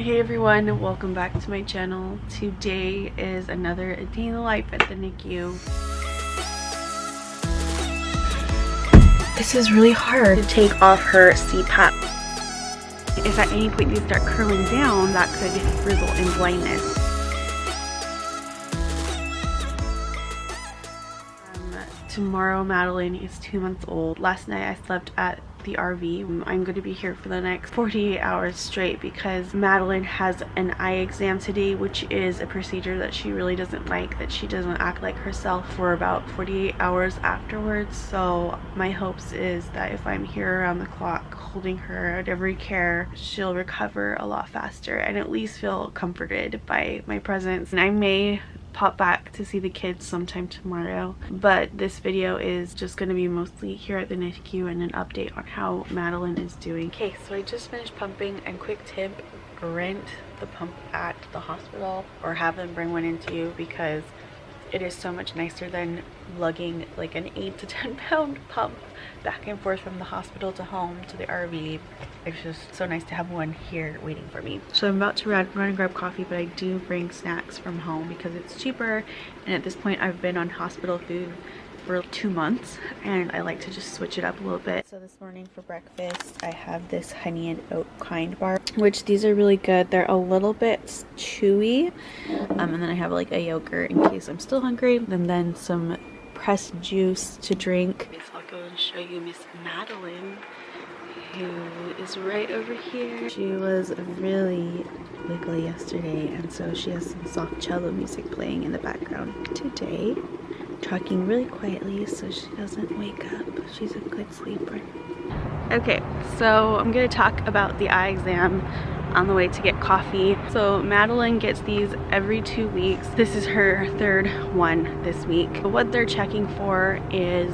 Hey everyone, welcome back to my channel. Today is another day in the life at the NICU. This is really hard to take off her CPAP. If at any point these start curling down, that could result in blindness. Tomorrow Madeline is 2 months old. Last night I slept at the RV. I'm going to be here for the next 48 hours straight because Madeline has an eye exam today, which is a procedure that she really doesn't like, that she doesn't act like herself for about 48 hours afterwards. So my hopes is that if I'm here around the clock holding her at every care, she'll recover a lot faster and at least feel comforted by my presence. And I may pop back to see the kids sometime tomorrow, but this video is just going to be mostly here at the NICU and an update on how Madeline is doing. Okay, so I just finished pumping, and quick tip, rent the pump at the hospital or have them bring one into you because it is so much nicer than lugging like an 8 to 10 pound pump back and forth from the hospital to home to the RV. It's just so nice to have one here waiting for me. So I'm about to run and grab coffee, but I do bring snacks from home because it's cheaper, and at this point I've been on hospital food for 2 months and I like to just switch it up a little bit. So this morning for breakfast I have this honey and oat kind bar, which these are really good. They're a little bit chewy, and then I have like a yogurt in case I'm still hungry, and then some pressed juice to drink. So I'll go and show you Miss Madeline, who is right over here. She was really wiggly yesterday, and so she has some soft cello music playing in the background today, talking really quietly so she doesn't wake up. She's a good sleeper. Okay, so I'm gonna talk about the eye exam on the way to get coffee. So Madeline gets these every 2 weeks. This is her third one this week. What they're checking for is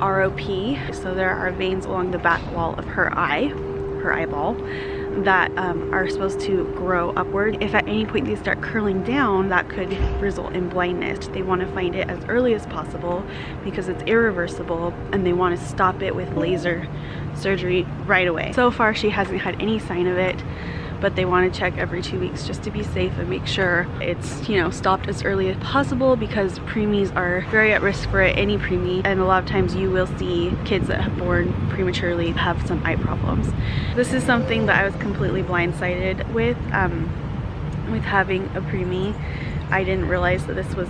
ROP. So there are veins along the back wall of her eye, her eyeball, that are supposed to grow upward. If at any point they start curling down, that could result in blindness. They want to find it as early as possible because it's irreversible, and they want to stop it with laser surgery right away. So far she hasn't had any sign of it, but they want to check every 2 weeks just to be safe and make sure it's, you know, stopped as early as possible because preemies are very at risk for it, any preemie, and a lot of times you will see kids that have born prematurely have some eye problems. This is something that I was completely blindsided with having a preemie. I didn't realize that this was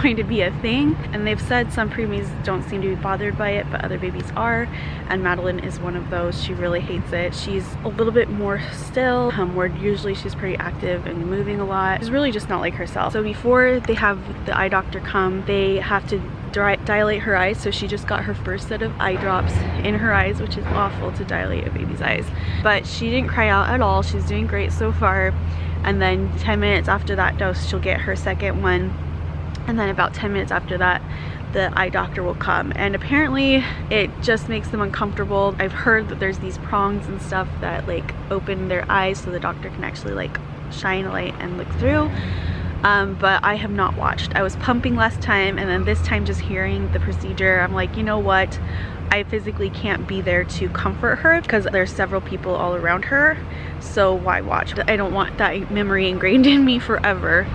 going to be a thing, and they've said some preemies don't seem to be bothered by it, but other babies are, and Madeline is one of those. She really hates it. She's a little bit more still, where usually she's pretty active and moving a lot. She's really just not like herself. So before they have the eye doctor come, they have to dilate her eyes. So she just got her first set of eye drops in her eyes, which is awful to dilate a baby's eyes, but she didn't cry out at all. She's doing great so far. And then 10 minutes after that dose, she'll get her second one. And then about 10 minutes after that, the eye doctor will come. And apparently it just makes them uncomfortable. I've heard that there's these prongs and stuff that like open their eyes so the doctor can actually like shine a light and look through. But I have not watched. I was pumping last time, and then this time just hearing the procedure, I'm like, you know what? I physically can't be there to comfort her because there's several people all around her, so why watch? I don't want that memory ingrained in me forever,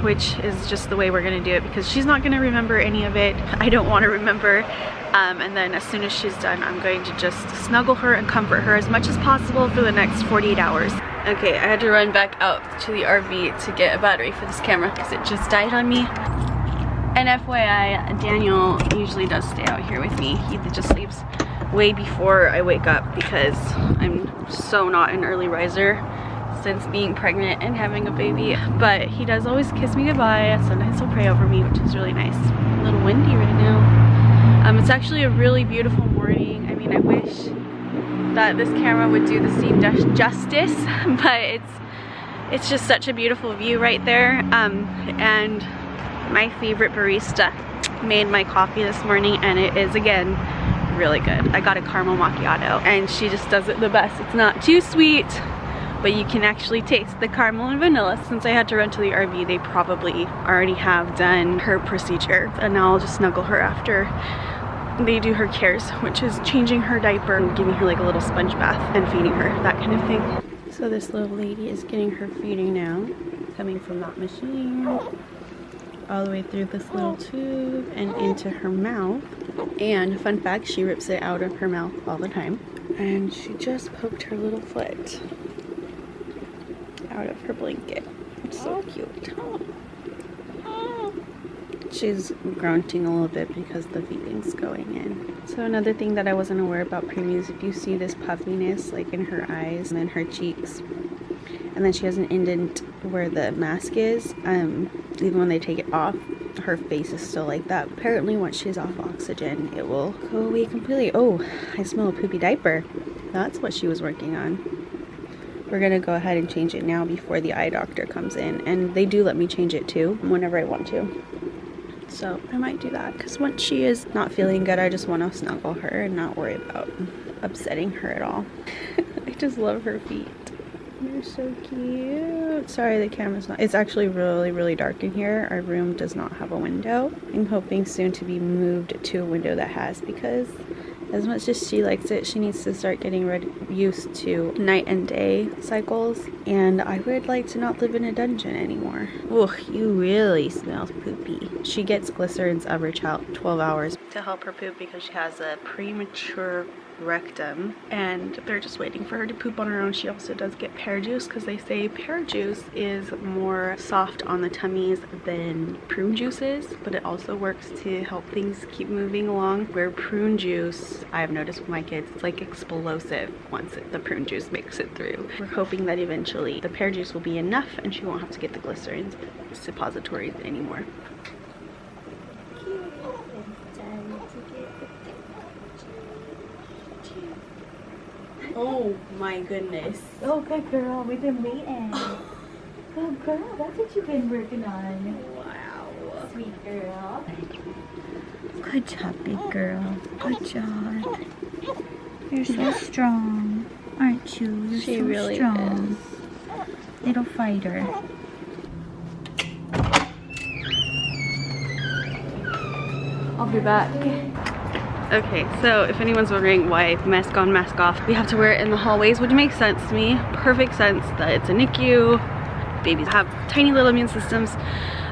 which is just the way we're gonna do it because she's not gonna remember any of it. I don't want to remember. And then as soon as she's done, I'm going to just snuggle her and comfort her as much as possible for the next 48 hours. Okay, I had to run back out to the RV to get a battery for this camera because it just died on me. And FYI, Daniel usually does stay out here with me. He just leaves way before I wake up because I'm so not an early riser since being pregnant and having a baby. But he does always kiss me goodbye. Sometimes he'll pray over me, which is really nice. A little windy right now. It's actually a really beautiful morning. I mean, I wish that this camera would do the same justice, but it's just such a beautiful view right there. And my favorite barista made my coffee this morning, and it is again really good. I got a caramel macchiato, and she just does it the best. It's not too sweet, but you can actually taste the caramel and vanilla. Since I had to run to the RV, they probably already have done her procedure, and now I'll just snuggle her after they do her cares, which is changing her diaper and giving her like a little sponge bath and feeding her, that kind of thing. So this little lady is getting her feeding now, coming from that machine all the way through this little tube and into her mouth. And fun fact, she rips it out of her mouth all the time. And she just poked her little foot out of her blanket. It's so cute. She's grunting a little bit because the feeding's going in. So another thing that I wasn't aware about preemies, if you see this puffiness like in her eyes and then her cheeks, and then she has an indent where the mask is, even when they take it off, her face is still like that. Apparently once she's off oxygen, it will go away completely. Oh, I smell a poopy diaper. That's what she was working on. We're gonna go ahead and change it now before the eye doctor comes in, and they do let me change it too whenever I want to. So I might do that because once she is not feeling good, I just want to snuggle her and not worry about upsetting her at all. I just love her feet. They're so cute. Sorry the camera's not, it's actually really dark in here. Our room does not have a window. I'm hoping soon to be moved to a window that has, because as much as she likes it, she needs to start getting used to night and day cycles. And I would like to not live in a dungeon anymore. Ugh, you really smell poopy. She gets glycerins every 12 hours to help her poop because she has a premature rectum, and they're just waiting for her to poop on her own. She also does get pear juice because they say pear juice is more soft on the tummies than prune juice is, but it also works to help things keep moving along, where prune juice, I've noticed with my kids, it's like explosive once the prune juice makes it through. We're hoping that eventually the pear juice will be enough and she won't have to get the glycerins suppositories anymore. Oh my goodness. Oh, good girl. We've been waiting. Good girl. That's what you've been working on. Wow. Sweet girl. Good job, big girl. Good job. You're so strong, aren't you? You're She so really strong. is. Little fighter. I'll be back. Okay, so if anyone's wondering why mask on, mask off, we have to wear it in the hallways, which makes sense to me. Perfect sense that it's a Nicu. Babies have tiny little immune systems,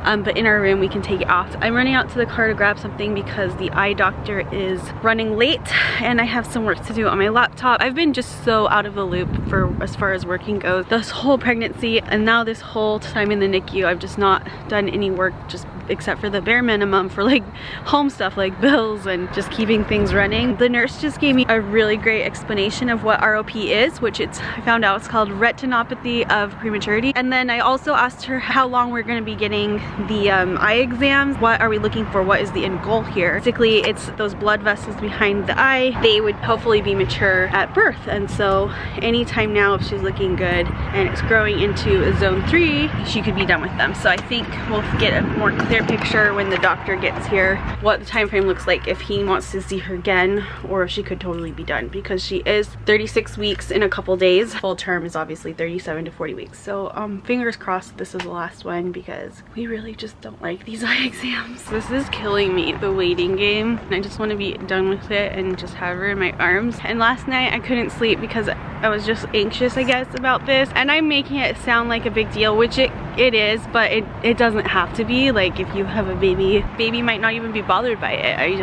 but in our room we can take it off. I'm running out to the car to grab something because the eye doctor is running late and I have some work to do on my laptop. I've been just so out of the loop for as far as working goes this whole pregnancy, and now this whole time in the NICU I've just not done any work, just except for the bare minimum for like home stuff like bills and just keeping things running. The nurse just gave me a really great explanation of what ROP is, which I found out it's called retinopathy of prematurity. And then I also asked her how long we're going to be getting the eye exams. What are we looking for? What is the end goal here? Basically, it's those blood vessels behind the eye. They would hopefully be mature at birth, and so anytime now, if she's looking good and it's growing into zone 3, she could be done with them. So I think we'll get a more clear picture when the doctor gets here what the time frame looks like, if he wants to see her again or if she could totally be done, because she is 36 weeks in a couple days. Full term is obviously 37 to 40 weeks. So fingers crossed this is the last one, because we really just don't like these eye exams. This is killing me, the waiting game. I just want to be done with it and just have her in my arms. And last night I couldn't sleep because I was just anxious, I guess, about this, and I'm making it sound like a big deal, which it is, but it doesn't have to be. Like, if you have a baby might not even be bothered by it.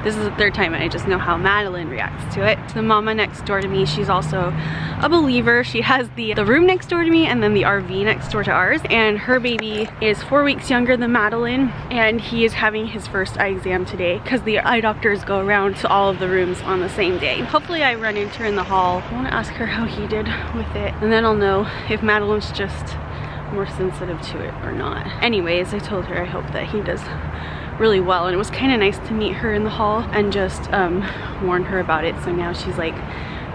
This is the third time and I just know how Madeline reacts to it. The mama next door to me, she's also a believer. She has the room next door to me and then the RV next door to ours, and her baby is 4 weeks younger than Madeline, and he is having his first eye exam today because the eye doctors go around to all of the rooms on the same day. Hopefully I run into her in the hall. I want to ask her how he did with it, and then I'll know if Madeline's just more sensitive to it or not. Anyways, I told her I hope that he does really well, and it was kind of nice to meet her in the hall and just warn her about it, so now she's like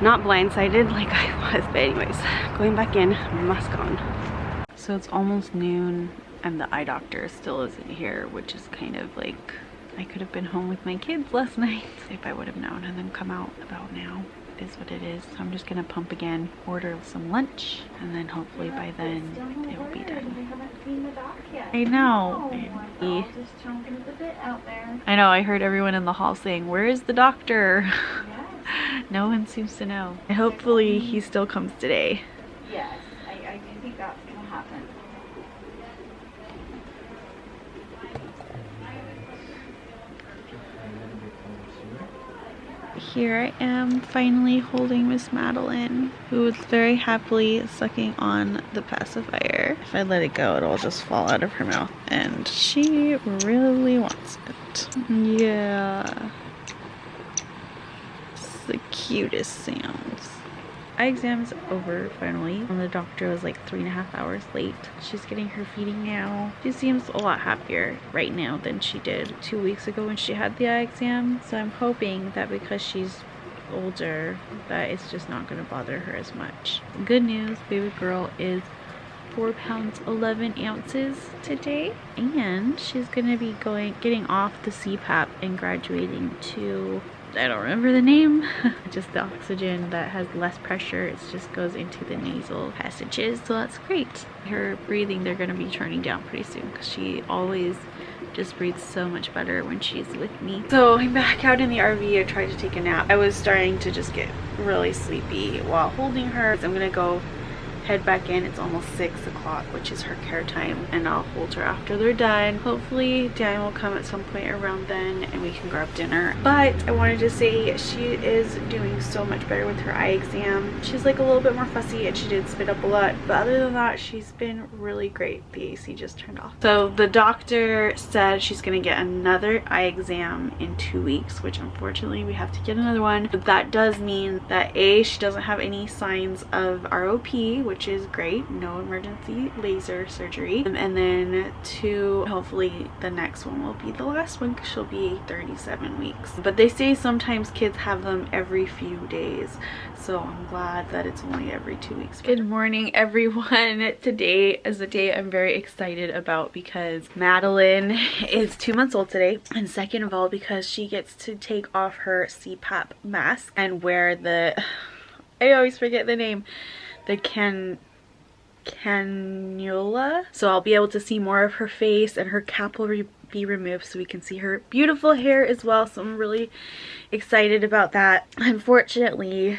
not blindsided like I was. But anyways, going back in, mask on. So it's almost noon and the eye doctor still isn't here, which is kind of like, I could have been home with my kids last night if I would have known, and then come out about now. It is what it is. So I'm just gonna pump again, order some lunch, and then hopefully by then it will be done. We haven't seen the doc yet. I know. Oh, just chomping at the bit out there. I know, I heard everyone in the hall saying, "Where is the doctor?" Yes. No one seems to know. Hopefully he still comes today. Yes. that's gonna happen. Here I am finally holding Miss Madeline, who is very happily sucking on the pacifier. If I let it go, it'll just fall out of her mouth, and she really wants it. Yeah. It's the cutest sounds. Eye exam is over finally. The doctor was like 3.5 hours late. She's getting her feeding now. She seems a lot happier right now than she did 2 weeks ago when she had the eye exam. So I'm hoping that because she's older, that it's just not going to bother her as much. Good news, baby girl is 4 pounds 11 ounces today, and she's going to be getting off the CPAP and graduating to, I don't remember the name, just the oxygen that has less pressure. It just goes into the nasal passages, so that's great. Her breathing, they're going to be turning down pretty soon because she always just breathes so much better when she's with me. So I'm back out in the RV. I tried to take a nap. I was starting to just get really sleepy while holding her. So I'm gonna go head back in. It's almost 6 o'clock, which is her care time, and I'll hold her after they're done. Hopefully Dan will come at some point around then and we can grab dinner. But I wanted to say she is doing so much better with her eye exam. She's like a little bit more fussy and she did spit up a lot, but other than that, she's been really great. The AC just turned off. So the doctor said she's gonna get another eye exam in 2 weeks, which unfortunately we have to get another one. But that does mean that A, she doesn't have any signs of ROP, which is great, no emergency laser surgery, and then 2, hopefully the next one will be the last one because she'll be 37 weeks. But they say sometimes kids have them every few days, so I'm glad that it's only every 2 weeks. Good morning, everyone. Today is a day I'm very excited about because Madeline is 2 months old today, and second of all because she gets to take off her CPAP mask and wear the, I always forget the name, the cannula. So I'll be able to see more of her face, and her cap will be removed so we can see her beautiful hair as well. So I'm really excited about that. Unfortunately,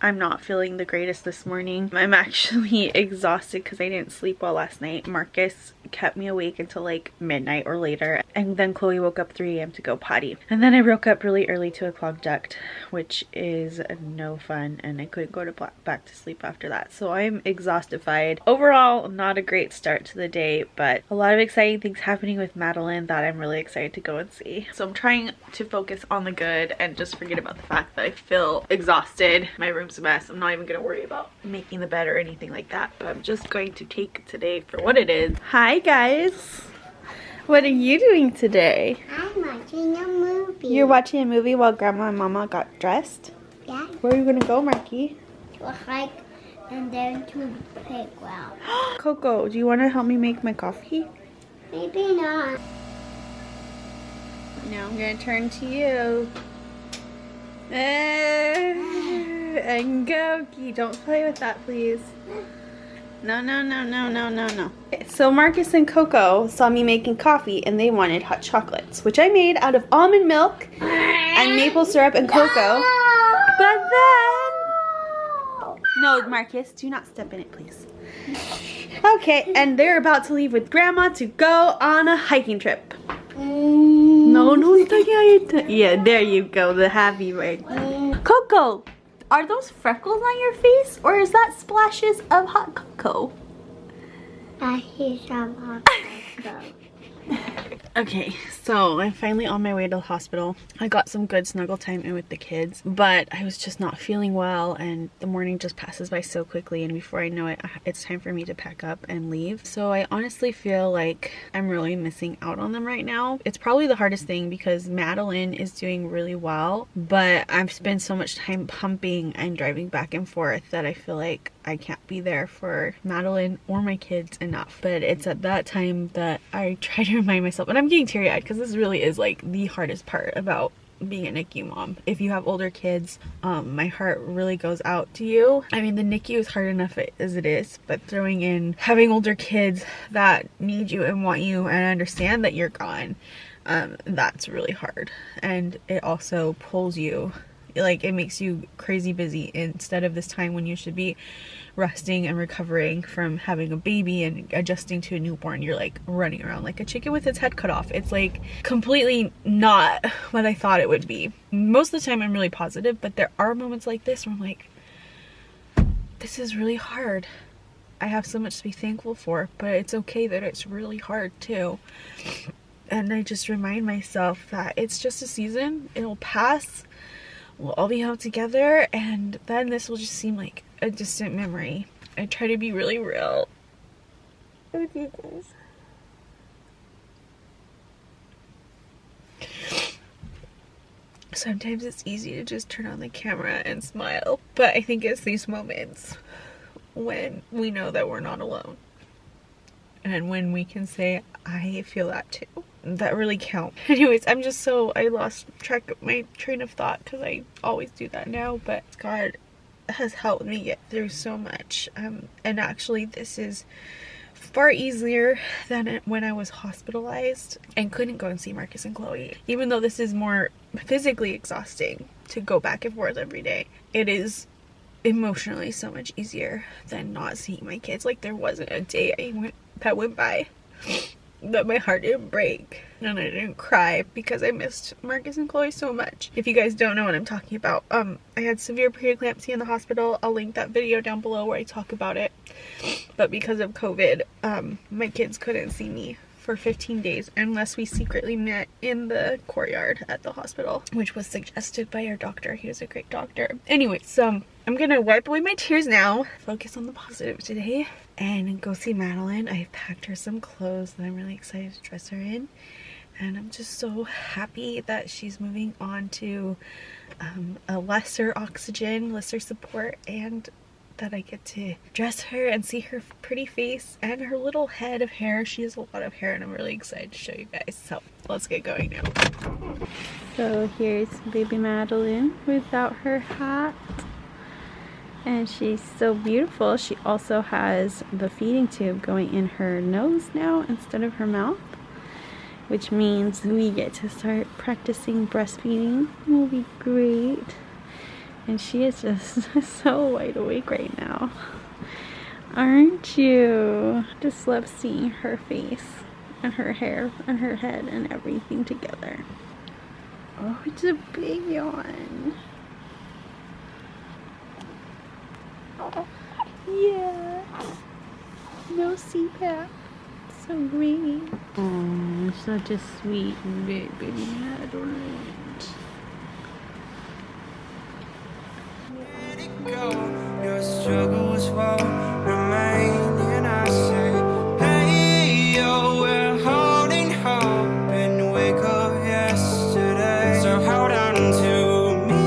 I'm not feeling the greatest this morning. I'm actually exhausted because I didn't sleep well last night. Marcus kept me awake until like midnight or later, and then Chloe woke up 3 a.m. to go potty, and then I woke up really early to a clogged duct, which is no fun, and I couldn't go to back to sleep after that. So I'm exhaustified. Overall, not a great start to the day, but a lot of exciting things happening with Madeline that I'm really excited to go and see. So I'm trying to focus on the good and just forget about the fact that I feel exhausted. My room's a mess. I'm not even gonna worry about making the bed or anything like that, but I'm just going to take today for what it is. Hi guys, what are you doing today? I'm watching a movie. You're watching a movie while Grandma and Mama got dressed? Yeah. Where are you gonna go, Marky? To a hike and then to the playground. Coco, do you want to help me make my coffee? Maybe not. Now I'm gonna turn to you. And go. Don't play with that, please. No, no, no, no, no, no, no. So Marcus and Coco saw me making coffee and they wanted hot chocolates, which I made out of almond milk and maple syrup and cocoa. But then... No, Marcus, do not step in it, please. Okay, and they're about to leave with Grandma to go on a hiking trip. No, no, yeah, there you go, the happy word. Coco, are those freckles on your face, or is that splashes of hot cocoa? I hear some hot cocoa. Okay, so I'm finally on my way to the hospital. I got some good snuggle time in with the kids, but I was just not feeling well, and the morning just passes by so quickly, and before I know it, it's time for me to pack up and leave. So I honestly feel like I'm really missing out on them right now. It's probably the hardest thing because Madeline is doing really well, but I've spent so much time pumping and driving back and forth that I feel like I can't be there for Madeline or my kids enough. But it's at that time that I try to remind myself, and I'm getting teary-eyed because this really is like the hardest part about being a NICU mom. If you have older kids, my heart really goes out to you. I mean, the NICU is hard enough as it is, but throwing in having older kids that need you and want you and understand that you're gone, that's really hard. And it also pulls you, like, it makes you crazy busy instead of this time when you should be resting and recovering from having a baby and adjusting to a newborn, you're like running around like a chicken with its head cut off. It's like completely not what I thought it would be. Most of the time I'm really positive, but there are moments like this where I'm like, this is really hard. I have so much to be thankful for, but it's okay that it's really hard too. And I just remind myself that it's just a season, it'll pass, we'll all be home together, and then this will just seem like a distant memory. I try to be really real with you guys. Sometimes it's easy to just turn on the camera and smile, but I think it's these moments when we know that we're not alone. And when we can say, I feel that too, that really count. Anyways, I lost track of my train of thought because I always do that now, but God has helped me get through so much. And actually this is far easier than when I was hospitalized and couldn't go and see Marcus and Chloe. Even though this is more physically exhausting to go back and forth every day, it is emotionally so much easier than not seeing my kids. Like, there wasn't a day that went by that my heart didn't break and I didn't cry because I missed Marcus and Chloe so much. If you guys don't know what I'm talking about, I had severe preeclampsia in the hospital. I'll link that video down below where I talk about it. But because of COVID, my kids couldn't see me for 15 days unless we secretly met in the courtyard at the hospital, which was suggested by our doctor. He was a great doctor. Anyway, so I'm gonna wipe away my tears now, focus on the positive today, and go see Madeline. I've packed her some clothes that I'm really excited to dress her in, and I'm just so happy that she's moving on to a lesser oxygen, lesser support, and that I get to dress her and see her pretty face and her little head of hair. She has a lot of hair and I'm really excited to show you guys. So let's get going now. So here's baby Madeline without her hat. And she's so beautiful. She also has the feeding tube going in her nose now instead of her mouth, which means we get to start practicing breastfeeding. It will be great. And she is just so wide awake right now. Aren't you? Just love seeing her face and her hair and her head and everything together. Oh, it's a big yawn. Yeah. No CPAP. So great. Oh, such a sweet baby Madeline. Your struggles will remain, and I say, hey, yo, we're holding hope and wake up yesterday. So hold on to me,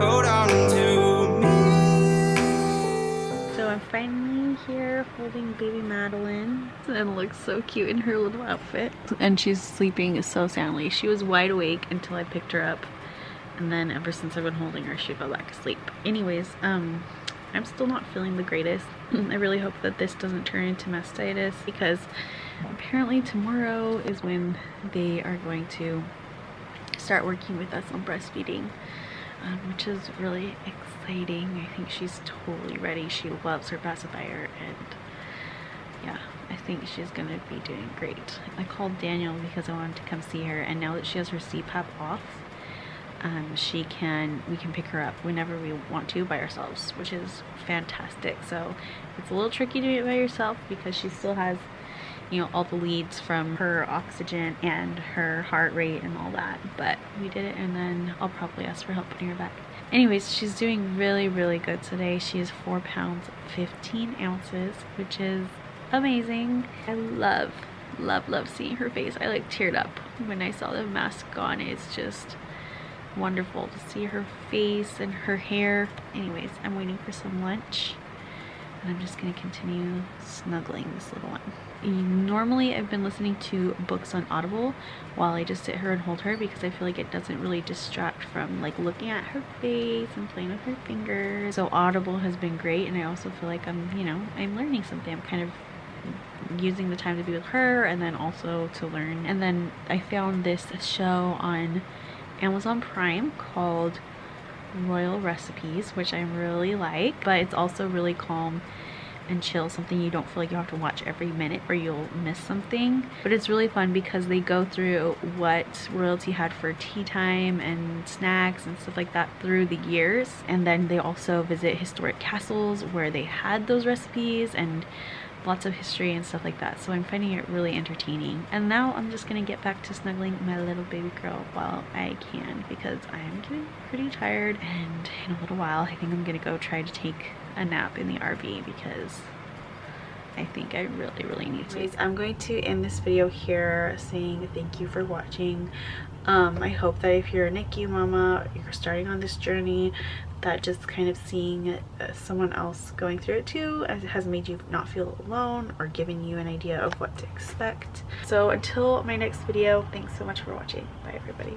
hold on to me. So I'm finally here holding baby Madeline, and looks so cute in her little outfit. And she's sleeping so soundly. She was wide awake until I picked her up, and then ever since I've been holding her, she fell back asleep. Anyways, I'm still not feeling the greatest. I really hope that this doesn't turn into mastitis, because apparently tomorrow is when they are going to start working with us on breastfeeding, which is really exciting. I think she's totally ready. She loves her pacifier, and yeah, I think she's gonna be doing great. I called Daniel because I wanted to come see her, and now that she has her CPAP off, we can pick her up whenever we want to by ourselves, which is fantastic. So it's a little tricky to do it by yourself because she still has, you know, all the leads from her oxygen and her heart rate and all that, but we did it, and then I'll probably ask for help putting her back. Anyways, she's doing really, really good today. She is 4 pounds 15 ounces, which is amazing. I love seeing her face. I like teared up when I saw the mask on. It's just wonderful to see her face and her hair. Anyways, I'm waiting for some lunch, and I'm just gonna continue snuggling this little one. Normally I've been listening to books on Audible while I just sit her and hold her, because I feel like it doesn't really distract from like looking at her face and playing with her fingers. So Audible has been great, and I also feel like I'm learning something. I'm kind of using the time to be with her and then also to learn. And then I found this show on Amazon Prime called Royal Recipes, which I really like, but it's also really calm and chill, something you don't feel like you have to watch every minute or you'll miss something. But it's really fun because they go through what royalty had for tea time and snacks and stuff like that through the years, and then they also visit historic castles where they had those recipes and lots of history and stuff like that. So I'm finding it really entertaining. And now I'm just gonna get back to snuggling my little baby girl while I can, because I am getting pretty tired, and in a little while I think I'm gonna go try to take a nap in the RV because I think I really need to. I'm going to end this video here saying thank you for watching. I hope that if you're a NICU mama, you're starting on this journey, that just kind of seeing someone else going through it too has made you not feel alone or given you an idea of what to expect. So until my next video, thanks so much for watching. Bye everybody.